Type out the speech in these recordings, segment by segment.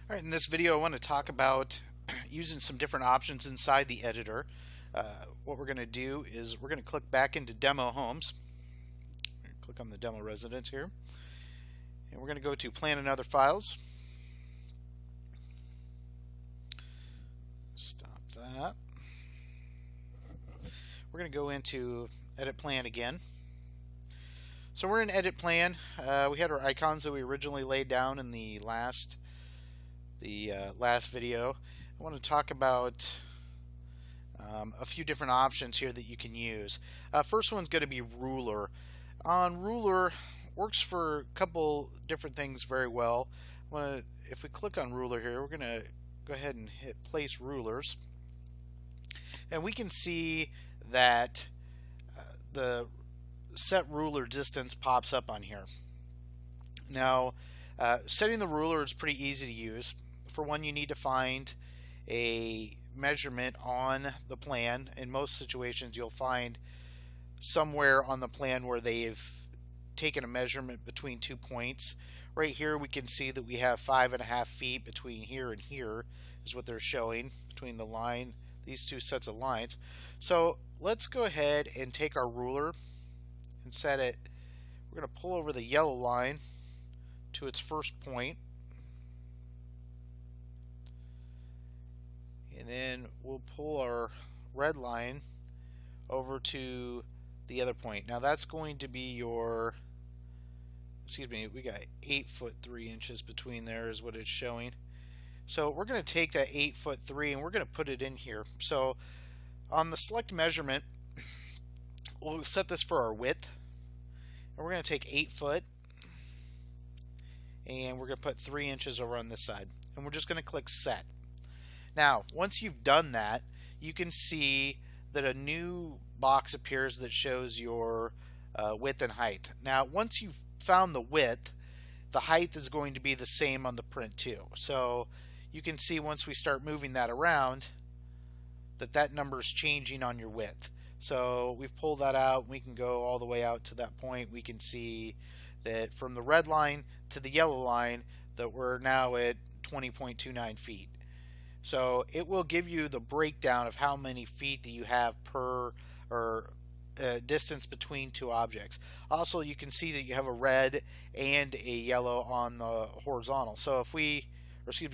Alright, in this video I want to talk about using some different options inside the editor. What we're going to do is we're going to click back into Demo Homes. Click on the Demo Residence here. And we're going to go to Plan and Other Files. Stop that. We're going to go into Edit Plan again. So we're in Edit Plan. We had our icons that we originally laid down in the last video. I want to talk about a few different options here that you can use. First one's going to be Ruler. On Ruler, works for a couple different things very well. If we click on Ruler here, we're going to go ahead and hit Place Rulers, and we can see that the set ruler distance pops up on here. Now, setting the ruler is pretty easy to use. For one, you need to find a measurement on the plan. In most situations, you'll find somewhere on the plan where they've taken a measurement between 2 points. Right here, we can see that we have 5.5 feet between here and here, is what they're showing between the line, these two sets of lines. So let's go ahead and take our ruler and set it. We're going to pull over the yellow line to its first point. And then we'll pull our red line over to the other point. Now that's going to be your, we got 8 foot 3 inches between there is what it's showing. So we're going to take that 8 foot 3 and we're going to put it in here. So on the select measurement, we'll set this for our width. And we're going to take 8 foot and we're going to put 3 inches over on this side. And we're just going to click Set. Now, once you've done that, you can see that a new box appears that shows your width and height. Now, once you've found the width, the height is going to be the same on the print too. So you can see once we start moving that around that number is changing on your width. So we've pulled that out. We can go all the way out to that point. We can see that from the red line to the yellow line that we're now at 20.29 feet. So it will give you the breakdown of how many feet that you have per distance between two objects. Also, you can see that you have a red and a yellow on the horizontal. So if we,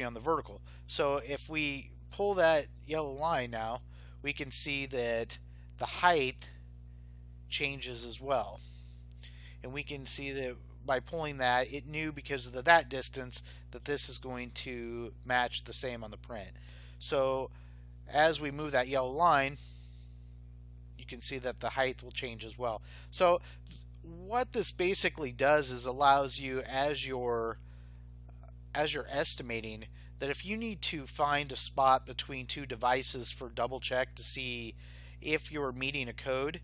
on the vertical. So if we pull that yellow line now, we can see that the height changes as well. And we can see that by pulling that, it knew because of that distance that this is going to match the same on the print. So as we move that yellow line, you can see that the height will change as well. So what this basically does is allows you, as you're estimating, that if you need to find a spot between two devices for double check to see if you're meeting a code,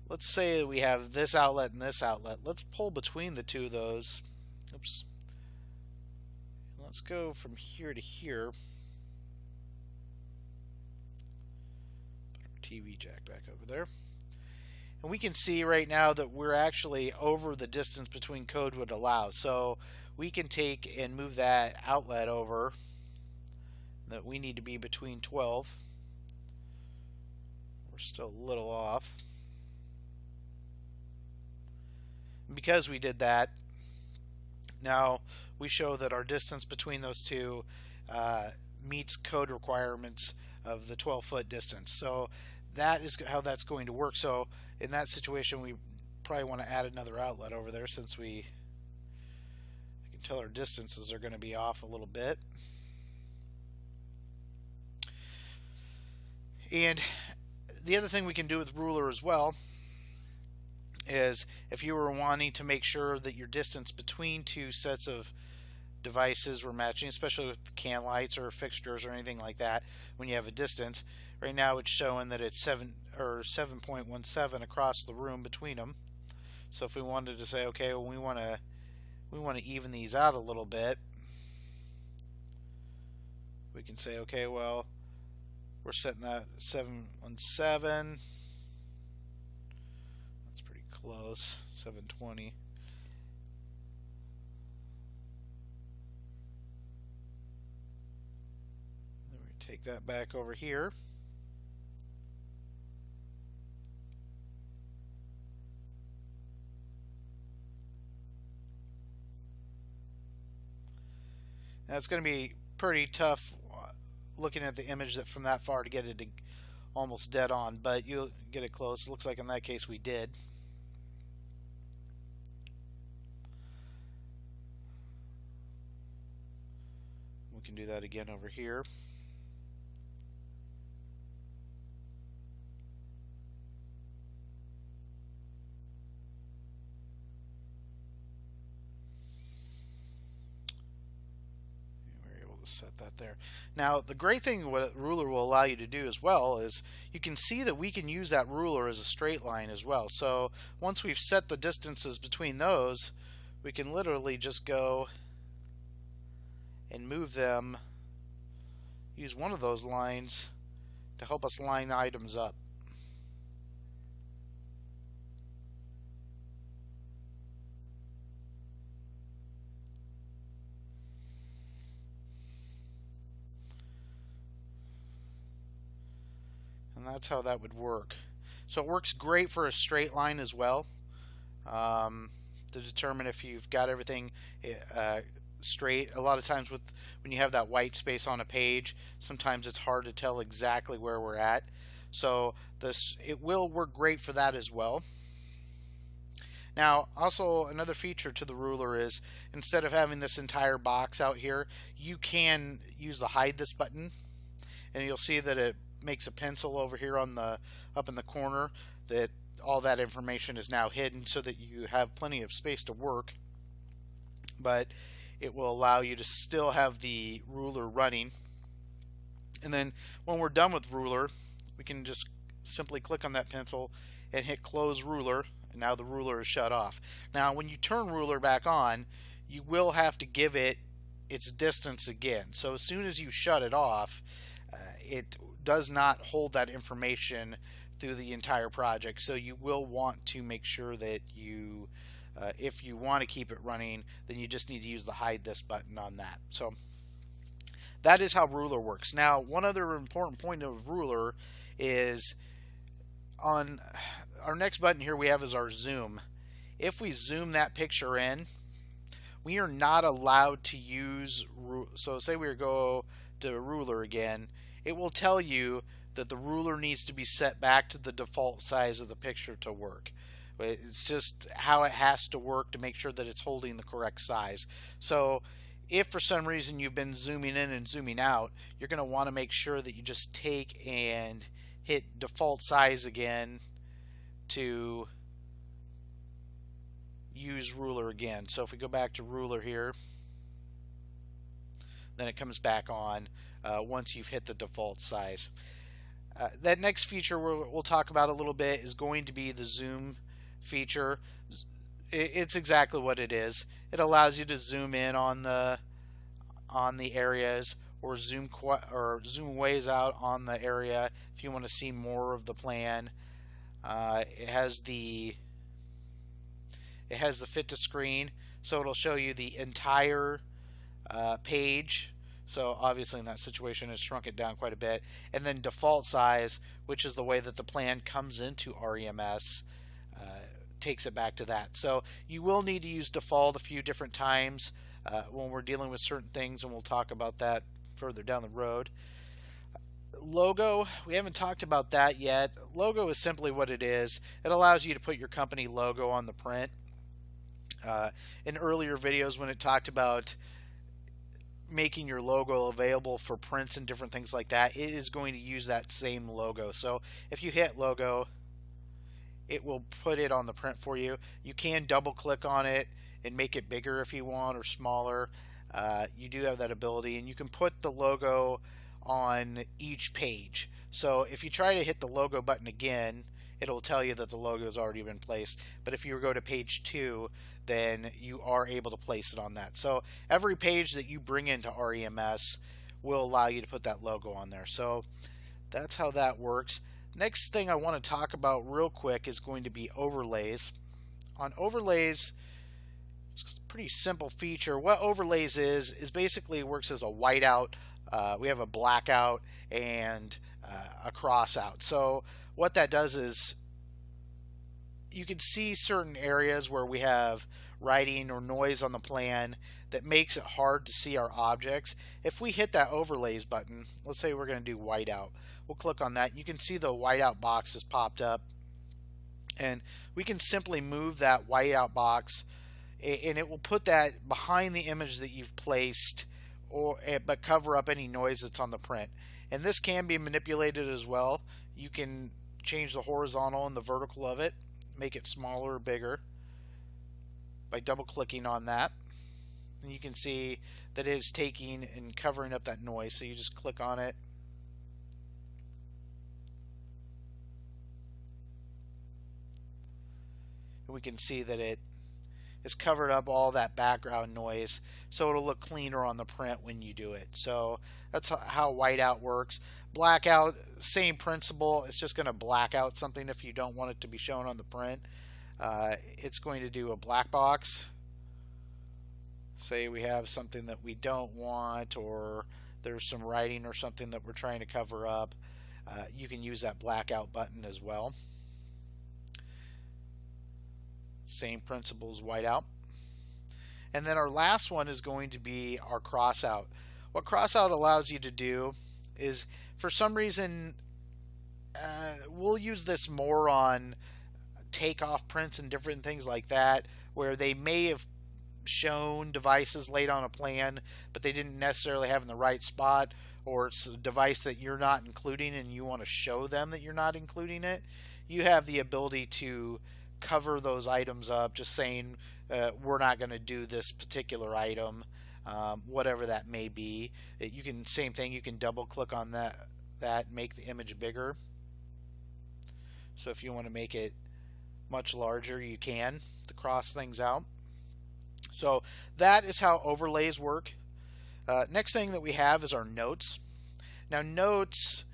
let's say we have this outlet and this outlet. Let's pull between the two of those. Oops. Let's go from here to here. Put our TV jack back over there. And we can see right now that we're actually over the distance between code would allow. So we can take and move that outlet over that we need to be between 12. We're still a little off. Because we did that, now we show that our distance between those two meets code requirements of the 12-foot distance. So that is how that's going to work. So in that situation, we probably want to add another outlet over there since I can tell our distances are going to be off a little bit. And the other thing we can do with Ruler as well is if you were wanting to make sure that your distance between two sets of devices were matching, especially with can lights or fixtures or anything like that, when you have a distance. Right now it's showing that it's 7.17 across the room between them. So if we wanted to say, okay, well, we want to even these out a little bit, we can say, okay, well, we're setting that 717. Close, 720. Take that back over here. Now it's going to be pretty tough looking at the image that from that far to get it to almost dead on, but you'll get it close. Looks like in that case we did. We can do that again over here. Set that there. Now the great thing what a ruler will allow you to do as well is you can see that we can use that ruler as a straight line as well. So once we've set the distances between those, we can literally just go and move them, use one of those lines to help us line items up. And that's how that would work. So it works great for a straight line as well, to determine if you've got everything straight. A lot of times when you have that white space on a page, sometimes it's hard to tell exactly where we're at. So it will work great for that as well. Now, also another feature to the ruler is instead of having this entire box out here, you can use the hide this button, and you'll see that it makes a pencil over here on the up in the corner that all that information is now hidden so that you have plenty of space to work, but it will allow you to still have the ruler running. And then when we're done with ruler, we can just simply click on that pencil and hit close ruler, and now the ruler is shut off. Now when you turn ruler back on, you will have to give it its distance again. So as soon as you shut it off, it does not hold that information through the entire project. So you will want to make sure that you, if you want to keep it running, then you just need to use the hide this button on that. So that is how ruler works. Now, one other important point of ruler is on our next button here we have is our zoom. If we zoom that picture in, we are not allowed to use, so say we go to ruler again, it will tell you that the ruler needs to be set back to the default size of the picture to work. It's just how it has to work to make sure that it's holding the correct size. So if for some reason you've been zooming in and zooming out, you're going to want to make sure that you just take and hit default size again to use ruler again. So if we go back to ruler here, then it comes back on once you've hit the default size. That next feature we'll talk about a little bit is going to be the zoom feature. It's exactly what it is. It allows you to zoom in on the areas, or zoom ways out on the area if you want to see more of the plan. It has the fit to screen, so it'll show you the entire page. So obviously in that situation it's shrunk it down quite a bit. And then default size, which is the way that the plan comes into REMS, takes it back to that. So you will need to use default a few different times when we're dealing with certain things, and we'll talk about that further down the road. Logo, we haven't talked about that yet. Logo is simply what it is. It allows you to put your company logo on the print. In earlier videos when it talked about making your logo available for prints and different things like that, it is going to use that same logo. So if you hit logo, it will put it on the print for you. You can double click on it and make it bigger if you want, or smaller. You do have that ability, and you can put the logo on each page. So if you try to hit the logo button again, it'll tell you that the logo has already been placed. But if you go to page 2, then you are able to place it on that. So every page that you bring into REMS will allow you to put that logo on there. So that's how that works. Next thing I want to talk about real quick is going to be overlays. On overlays, it's a pretty simple feature. What overlays is basically works as a whiteout we have a blackout and a crossout. So what that does is you can see certain areas where we have writing or noise on the plan that makes it hard to see our objects. If we hit that overlays button, let's say we're going to do whiteout, we'll click on that. You can see the whiteout box has popped up, and we can simply move that whiteout box and it will put that behind the image that you've placed, but cover up any noise that's on the print. And this can be manipulated as well. You can change the horizontal and the vertical of it, make it smaller or bigger by double clicking on that, and you can see that it is taking and covering up that noise. So you just click on it, and we can see that it has covered up all that background noise, so it'll look cleaner on the print when you do it. So that's how whiteout works. Blackout, same principle. It's just going to black out something if you don't want it to be shown on the print. It's going to do a black box. Say we have something that we don't want, or there's some writing or something that we're trying to cover up. You can use that blackout button as well. Same principle as whiteout. And then our last one is going to be our crossout. What crossout allows you to do is, for some reason, we'll use this more on takeoff prints and different things like that, where they may have shown devices laid on a plan, but they didn't necessarily have in the right spot, or it's a device that you're not including and you want to show them that you're not including it. You have the ability to cover those items up, just saying we're not going to do this particular item, whatever that may be. You can, same thing, you can double click on that make the image bigger. So if you want to make it much larger, you can to cross things out. So that is how overlays work. Next thing that we have is our notes. Now notes,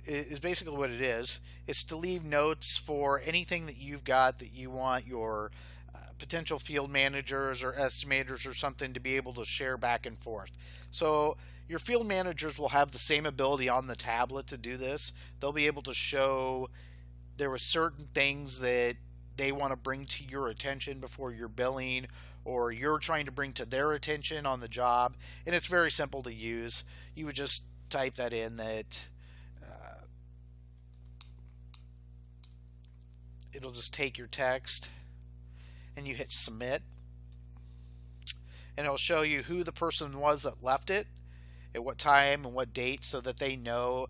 is basically what it is. It's to leave notes for anything that you've got that you want your potential field managers or estimators or something to be able to share back and forth. So your field managers will have the same ability on the tablet to do this. They'll be able to show there were certain things that they want to bring to your attention before you're billing, or you're trying to bring to their attention on the job. And it's very simple to use. You would just type that in, that it'll just take your text and you hit submit, and it'll show you who the person was that left it, at what time and what date, so that they know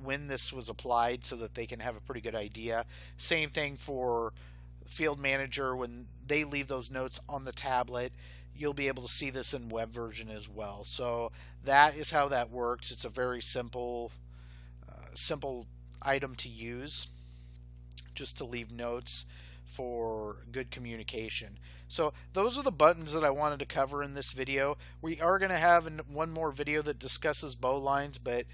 when this was applied, so that they can have a pretty good idea. Same thing for field manager. When they leave those notes on the tablet, you'll be able to see this in web version as well. So that is how that works. It's a very simple item to use, just to leave notes for good communication. So those are the buttons that I wanted to cover in this video. We are going to have one more video that discusses bow lines, but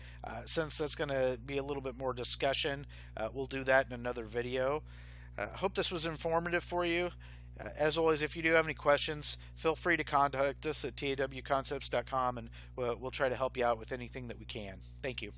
since that's going to be a little bit more discussion, we'll do that in another video. Hope this was informative for you. As always, if you do have any questions, feel free to contact us at tawconcepts.com, and we'll try to help you out with anything that we can. Thank you.